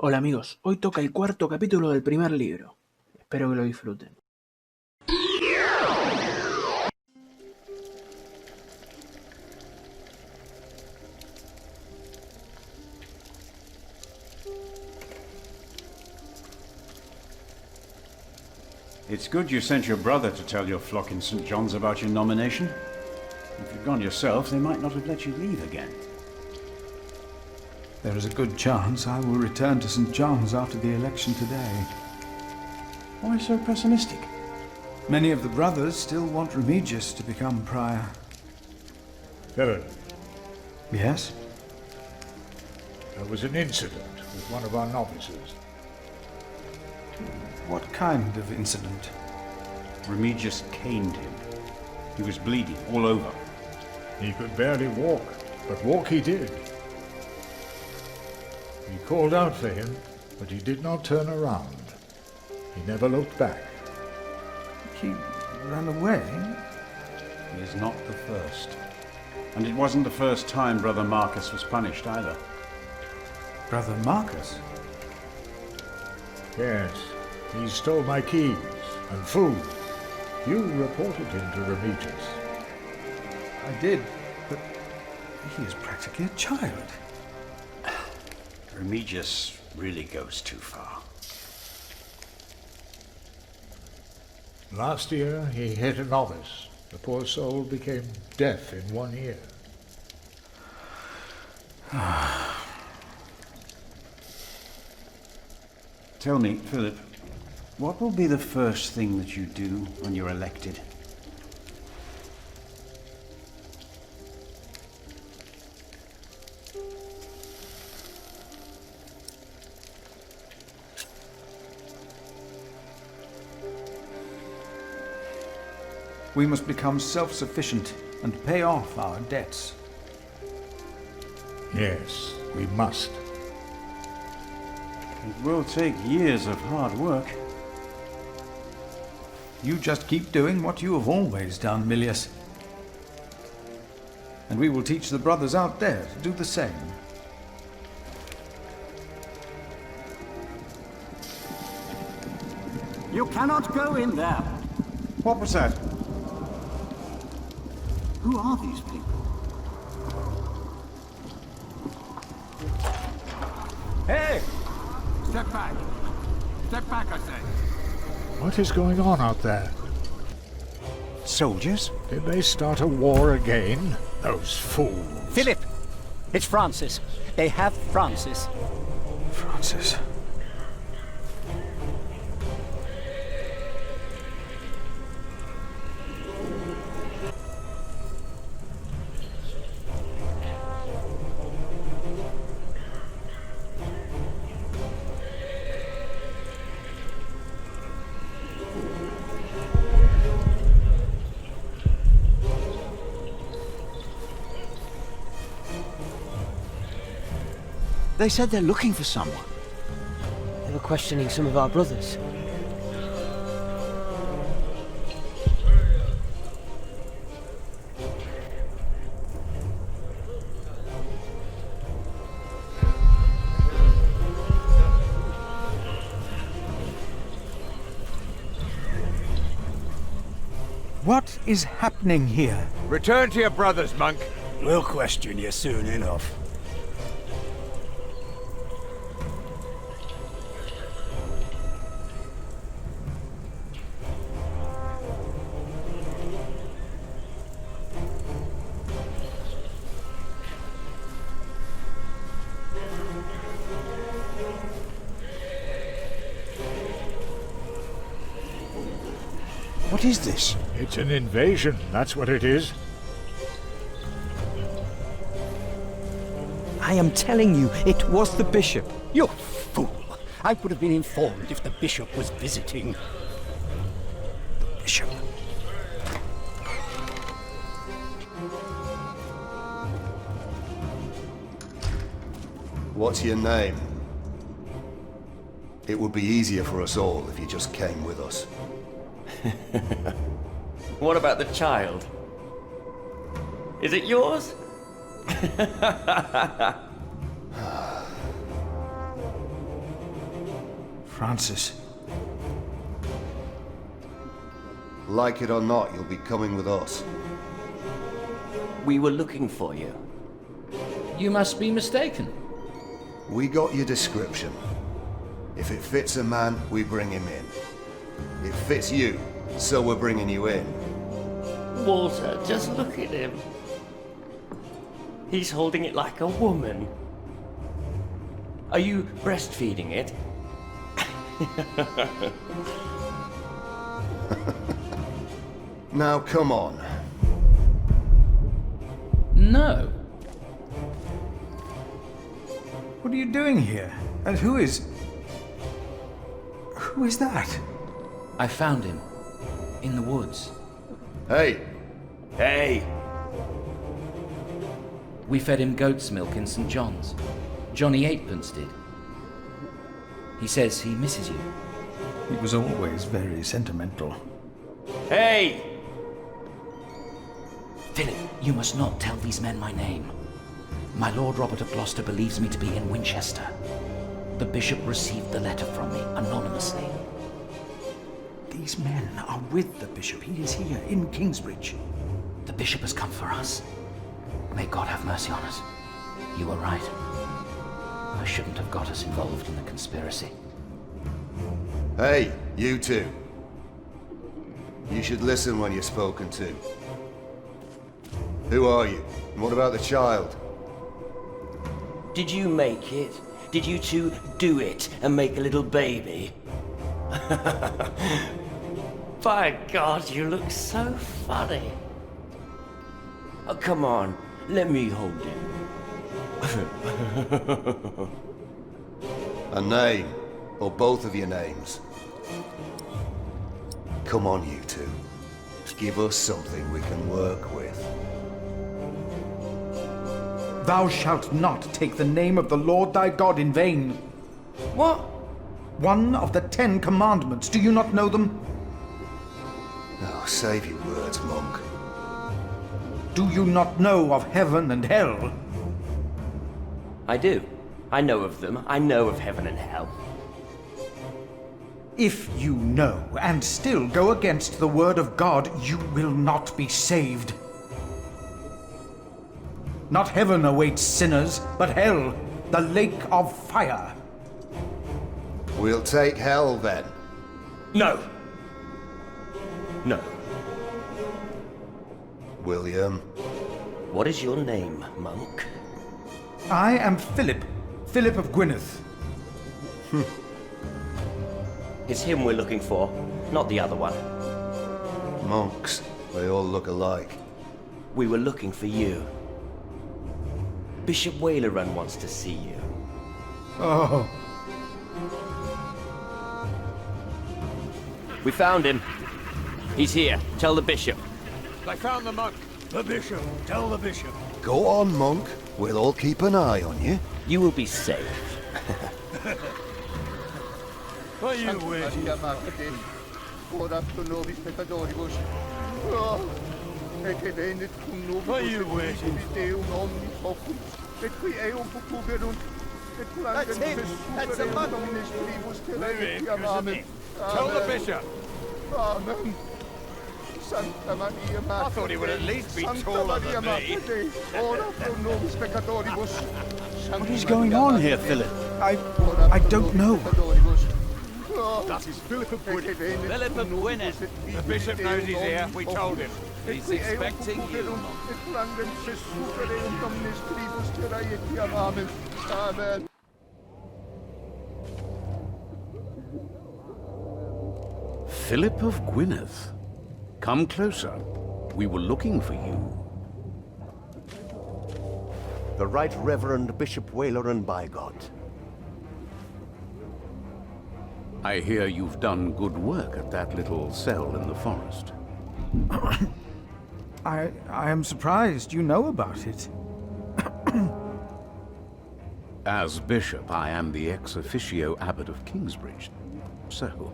Hola amigos, hoy toca el cuarto capítulo del primer libro. Espero que lo disfruten. It's good you sent your brother to tell your flock in St. John's about your nomination. If you'd gone yourself, they might not have let you leave again. There is a good chance I will return to St. John's after the election today. Why so pessimistic? Many of the brothers still want Remigius to become prior. Philip, Yes? there was an incident with one of our novices. What kind of incident? Remigius caned him. He was bleeding all over. He could barely walk, but walk he did. We called out for him, but he did not turn around. He never looked back. He ran away? He is not the first. And it wasn't the first time Brother Marcus was punished either. Brother Marcus? Yes, he stole my keys and food. You reported him to Remigius. I did, but he is practically a child. Remigius really goes too far. Last year, he hit a novice. The poor soul became deaf in one ear. Tell me, Philip, what will be the first thing that you do when you're elected? We must become self-sufficient and pay off our debts. Yes, we must. It will take years of hard work. You just keep doing what you have always done, Milius. And we will teach the brothers out there to do the same. You cannot go in there. What was that? Who are these people? Hey! Step back. Step back, I say. What is going on out there? Soldiers? Did they start a war again? Those fools. Philip! It's Francis. They have Francis. Francis. They said they're looking for someone. They were questioning some of our brothers. What is happening here? Return to your brothers, monk. We'll question you soon enough. What is this? It's an invasion, that's what it is. I am telling you, it was the bishop. You fool! I would have been informed if the bishop was visiting. Bishop. What's your name? It would be easier for us all if you just came with us. What about the child? Is it yours? Francis. Like it or not, you'll be coming with us. We were looking for you. You must be mistaken. We got your description. If it fits a man, we bring him in. It fits you, so we're bringing you in. Walter, just look at him. He's holding it like a woman. Are you breastfeeding it? Now, come on. No. What are you doing here? And who is... Who is that? I found him. In the woods. Hey! Hey! We fed him goat's milk in St. John's. Johnny Eightpence did. He says he misses you. He was always very sentimental. Hey! Philip, you must not tell these men my name. My Lord Robert of Gloucester believes me to be in Winchester. The bishop received the letter from me anonymously. These men are with the bishop. He is here in Kingsbridge. The bishop has come for us. May God have mercy on us. You were right. I shouldn't have got us involved in the conspiracy. Hey, you two. You should listen when you're spoken to. Who are you? And what about the child? Did you make it? Did you two do it and make a little baby? By God, you look so funny. Oh, come on, let me hold him. A name, or both of your names. Come on, you two. Give us something we can work with. Thou shalt not take the name of the Lord thy God in vain. What? One of the 10 commandments. Do you not know them? Oh, save your words, monk. Do you not know of heaven and hell? I do. I know of them. I know of heaven and hell. If you know and still go against the word of God, you will not be saved. Not heaven awaits sinners, but hell, the lake of fire. We'll take hell, then. No. No. William. What is your name, monk? I am Philip. Philip of Gwynedd. It's him we're looking for, not the other one. Monks. They all look alike. We were looking for you. Bishop Wailerun wants to see you. Oh. We found him. He's here. Tell the bishop. I found the monk. The bishop. Tell the bishop. Go on, monk. We'll all keep an eye on you. You will be safe. What are you waiting What are you waiting That's him! That's the monk! Tell the bishop. Amen. Santa Maria Mater. I thought he would at least be taller than me. What is going on here, Philip? I don't know. That is Philip of Gwynedd. Philip of Gwynedd. The bishop knows he's here. We told him. He's expecting you. Amen. Philip of Gwynedd. Come closer. We were looking for you. The Right Reverend Bishop Wailerun by God. I hear you've done good work at that little cell in the forest. I am surprised you know about it. As bishop, I am the ex officio abbot of Kingsbridge, so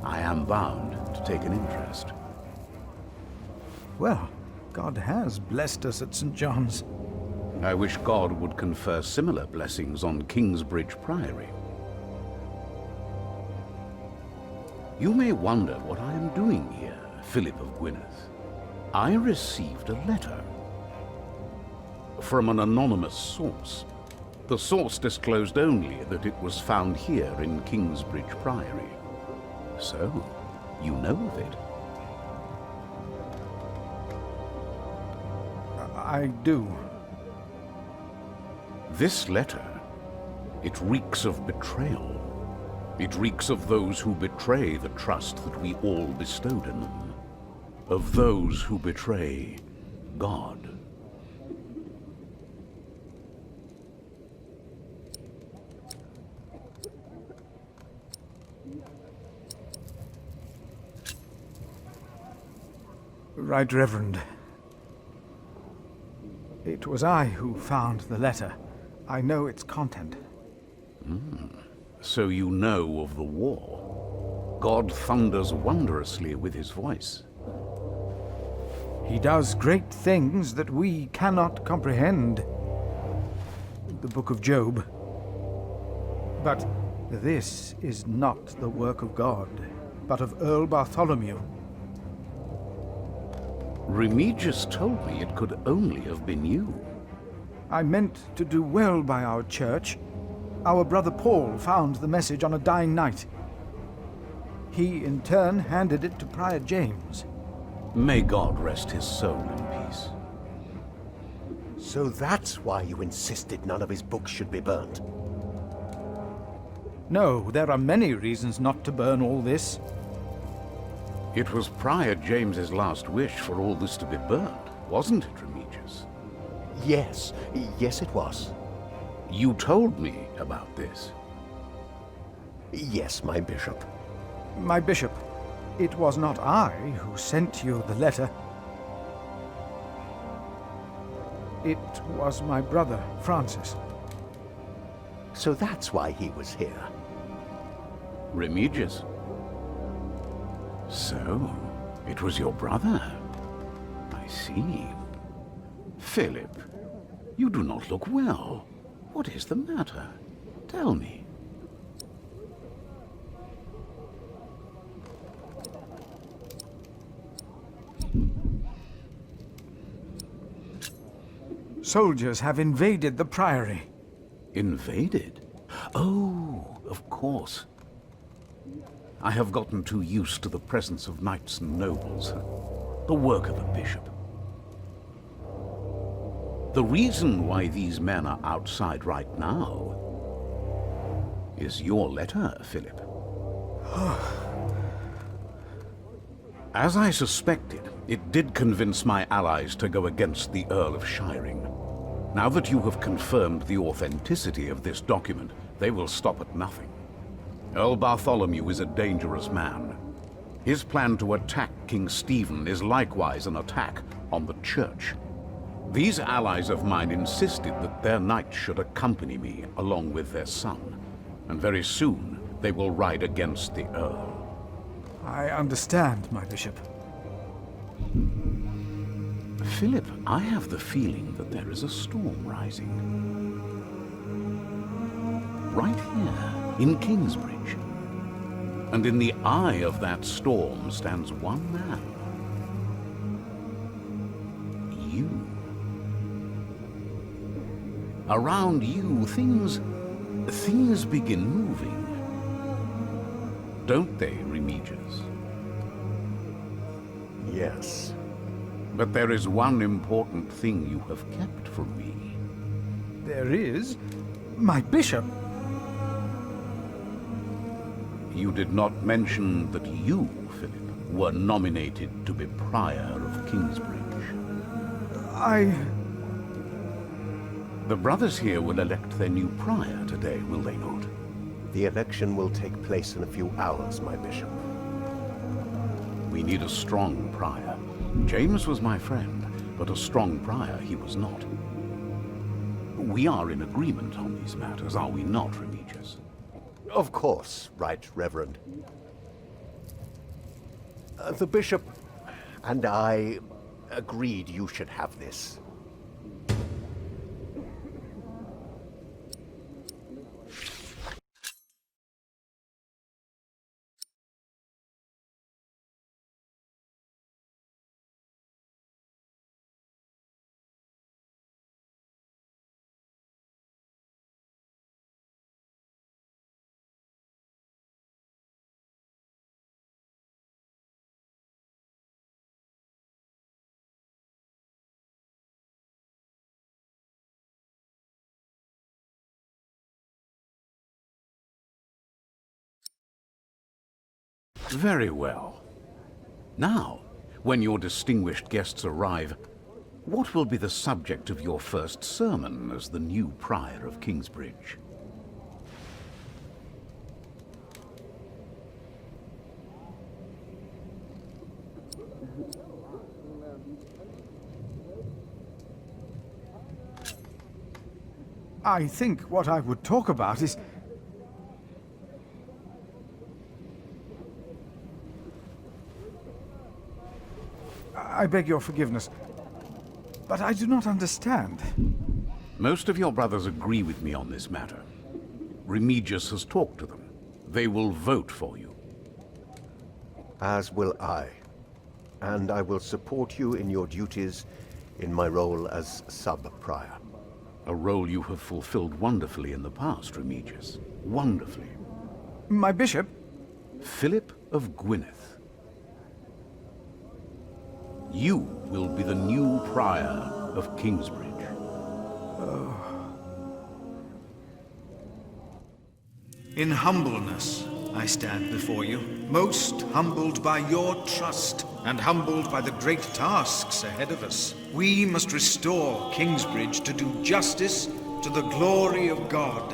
I am bound to take an interest. Well, God has blessed us at St. John's. I wish God would confer similar blessings on Kingsbridge Priory. You may wonder what I am doing here, Philip of Gwynedd. I received a letter from an anonymous source. The source disclosed only that it was found here in Kingsbridge Priory. So, you know of it. I do. This letter, it reeks of betrayal. It reeks of those who betray the trust that we all bestowed in them. Of those who betray God. Right, Reverend. It was I who found the letter. I know its content. So you know of the war. God thunders wondrously with his voice. He does great things that we cannot comprehend. The Book of Job. But this is not the work of God, but of Earl Bartholomew. Remigius told me it could only have been you. I meant to do well by our church. Our brother Paul found the message on a dying night. He, in turn, handed it to Prior James. May God rest his soul in peace. So that's why you insisted none of his books should be burnt. No, there are many reasons not to burn all this. It was Prior James's last wish for all this to be burned, wasn't it, Remigius? Yes, yes it was. You told me about this. Yes, my bishop. My bishop, it was not I who sent you the letter. It was my brother, Francis. So that's why he was here. Remigius. So, it was your brother. I see. Philip, you do not look well. What is the matter? Tell me. Soldiers have invaded the priory. Invaded? Oh, of course. I have gotten too used to the presence of knights and nobles. The work of a bishop. The reason why these men are outside right now is your letter, Philip. As I suspected, it did convince my allies to go against the Earl of Shiring. Now that you have confirmed the authenticity of this document, they will stop at nothing. Earl Bartholomew is a dangerous man. His plan to attack King Stephen is likewise an attack on the church. These allies of mine insisted that their knights should accompany me along with their son, and very soon they will ride against the Earl. I understand, my bishop. Philip, I have the feeling that there is a storm rising. Right here. In Kingsbridge. And in the eye of that storm stands one man. You. Around you, things begin moving. Don't they, Remigius? Yes. But there is one important thing you have kept from me. There is? My bishop? You did not mention that you, Philip, were nominated to be Prior of Kingsbridge. The brothers here will elect their new Prior today, will they not? The election will take place in a few hours, my bishop. We need a strong Prior. James was my friend, but a strong Prior he was not. We are in agreement on these matters, are we not, Remigius? Of course, Right Reverend. The bishop and I agreed you should have this. Very well. Now, when your distinguished guests arrive, what will be the subject of your first sermon as the new prior of Kingsbridge? I think what I would talk about is... I beg your forgiveness, but I do not understand. Most of your brothers agree with me on this matter. Remigius has talked to them. They will vote for you. As will I. And I will support you in your duties in my role as sub-prior. A role you have fulfilled wonderfully in the past, Remigius. Wonderfully. My bishop? Philip of Gwynedd. You will be the new prior of Kingsbridge. In humbleness, I stand before you, most humbled by your trust, and humbled by the great tasks ahead of us. We must restore Kingsbridge to do justice to the glory of God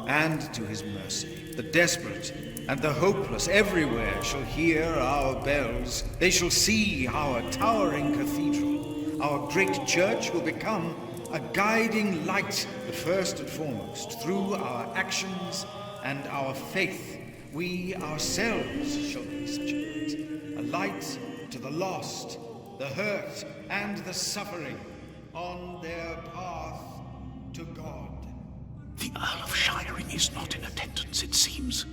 and to his mercy. The desperate and the hopeless everywhere shall hear our bells. They shall see our towering cathedral. Our great church will become a guiding light, the first and foremost. Through our actions and our faith, we ourselves shall be such a light to the lost, the hurt, and the suffering on their path to God. The Earl of Shiring is not in attendance, it seems.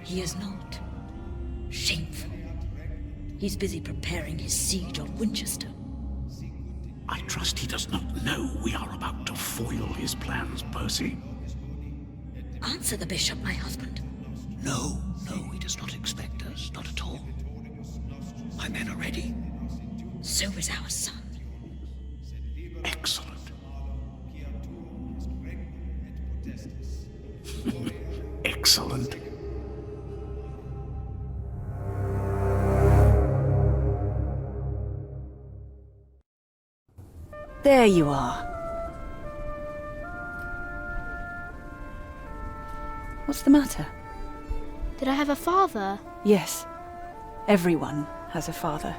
He is not. Shameful. He's busy preparing his siege on Winchester. I trust he does not know we are about to foil his plans, Percy. Answer the bishop, my husband. No, he does not expect us, not at all. My men are ready. So is our son. Excellent. Excellent. There you are. What's the matter? Did I have a father? Yes. Everyone has a father.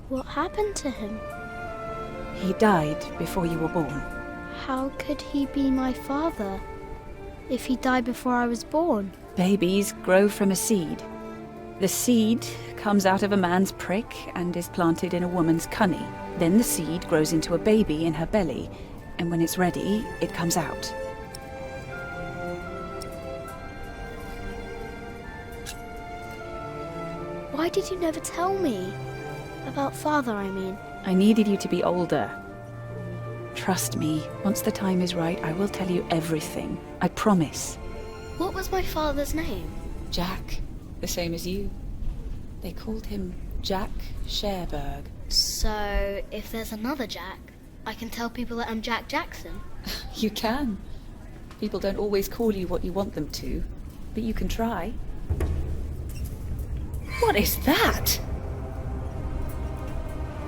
What happened to him? He died before you were born. How could he be my father if he died before I was born? Babies grow from a seed. The seed comes out of a man's prick and is planted in a woman's cunny. Then the seed grows into a baby in her belly, and when it's ready, it comes out. Why did you never tell me? About father, I mean. I needed you to be older. Trust me, once the time is right, I will tell you everything. I promise. What was my father's name? Jack, the same as you. They called him Jack Sherberg. So, if there's another Jack, I can tell people that I'm Jack Jackson? You can. People don't always call you what you want them to, but you can try. What is that?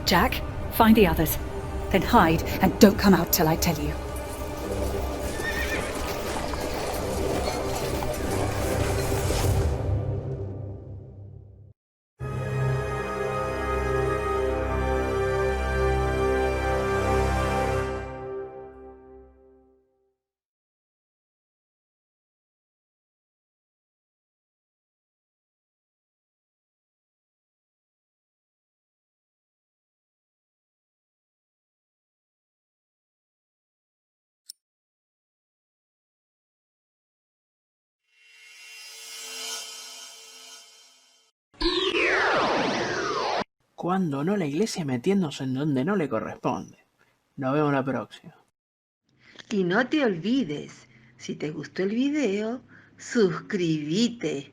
Jack, find the others. Then hide and don't come out till I tell you. Cuando no la iglesia metiéndose en donde no le corresponde. Nos vemos la próxima. Y no te olvides, si te gustó el video, suscríbete.